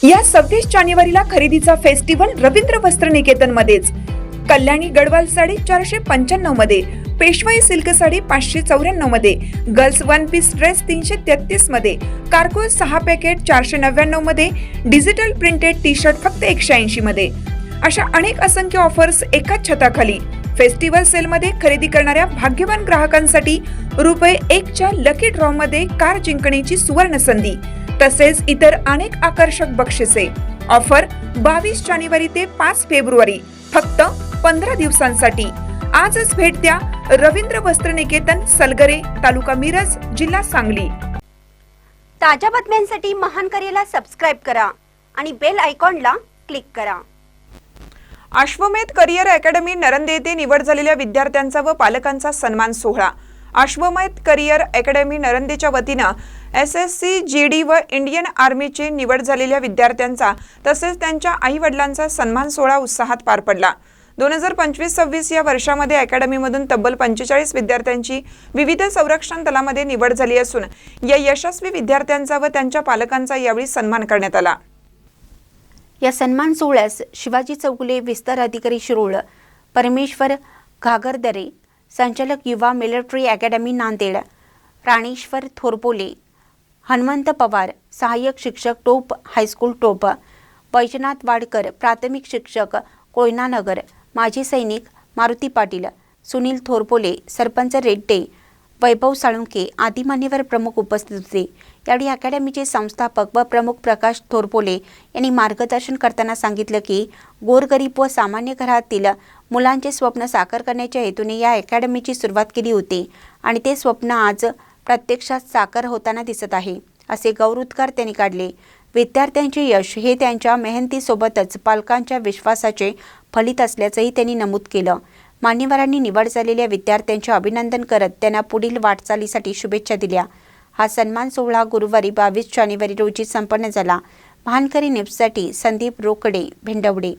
या 26 जानेवारीला खरेदीचा फेस्टिवल रवींद्र वस्त्र निकेतन मध्येच। कल्याणी गडवाल साडी 495 मध्ये, पेशवाई सिल्क साडी 594 मध्ये, गर्ल्स वन पीस ड्रेस 333 मध्ये, कार्गो 6 पॅकेट 499 मध्ये, डिजिटल प्रिंटेड टी शर्ट फक्त 180 मध्ये। अशा अनेक असंख्य ऑफर्स एकाच छताखाली। फेस्टिवल सेल मध्ये खरेदी करणाऱ्या भाग्यवान ग्राहकांसाठी ₹1 च्या लकी ड्रॉ मध्ये कार जिंकण्याची सुवर्ण संधी, तसेच इतर अनेक आकर्षक बक्षिसे। ऑफर 22 जानेवारी ते 5 फेब्रुवारी, फक्त 15 दिवसांसाठी। आजच भेट द्या रवींद्र वस्त्र निकेतन, सलगरे, तालुका मिरज, जिल्हा सांगली। ताज्या बातम्यांसाठी महान करेला सबस्क्राइब करा आणि बेल आयकॉनला क्लिक करा। अश्वमेध करिअर अकॅडमी नरंदे येथे निवड झालेल्या विद्यार्थ्यांचा व पालकांचा सन्मान सोहळा। अश्वमेध करिअर अकॅडमी नरंदेच्या वतीनं SSC GD व इंडियन आर्मीचे निवड झालेल्या विद्यार्थ्यांचा तसेच त्यांच्या आई वडिलांचा सन्मान सोहळा उत्साहात पार पडला। 2025-26 या वर्षामध्ये अकॅडमीमधून तब्बल 45 विद्यार्थ्यांची विविध संरक्षण दलामध्ये निवड झाली असून या यशस्वी विद्यार्थ्यांचा व त्यांच्या पालकांचा यावेळी सन्मान करण्यात आला। या सन्मान सोहळ्यास शिवाजी चौगुले विस्तार अधिकारी शिरोळ, परमेश्वर घागरदरे, संचालक युवा मिलिटरी अकॅडमी नांदेड, राणेश्वर थोरपोले, हनुमंत पवार, सहाय्यक शिक्षक टोप हायस्कूल टोप, बैजनाथ वाडकर, प्राथमिक शिक्षक कोयनानगर, माजी सैनिक मारुती पाटील, सुनील थोरपोले, सरपंच रेड्डे, वैभव साळुंके आदी मान्यवर प्रमुख उपस्थित होते। यावेळी अकॅडमीचे संस्थापक व प्रमुख प्रकाश थोरपोले यांनी मार्गदर्शन करताना सांगितलं की गोरगरीब व सामान्य घरातील मुलांचे स्वप्न साकार करण्याच्या हेतूने या अकॅडमीची सुरुवात केली होती आणि ते स्वप्न आज प्रत्यक्षात साकार होताना दिसत आहे, असे गौरवोद्गार त्यांनी काढले। विद्यार्थ्यांचे यश हे त्यांच्या मेहनतीसोबतच पालकांच्या विश्वासाचे फलित असल्याचंही त्यांनी नमूद केलं। मान्यवरांनी निवड झालेल्या विद्यार्थ्यांचे अभिनंदन करत त्यांना पुढील वाटचालीसाठी शुभेच्छा दिल्या। हा सन्मान सोहळा गुरुवारी 22 जानेवारी रोजी संपन्न झाला। महानकरी न्यूजसाठी संदीप रोकडे, भिंडवडे।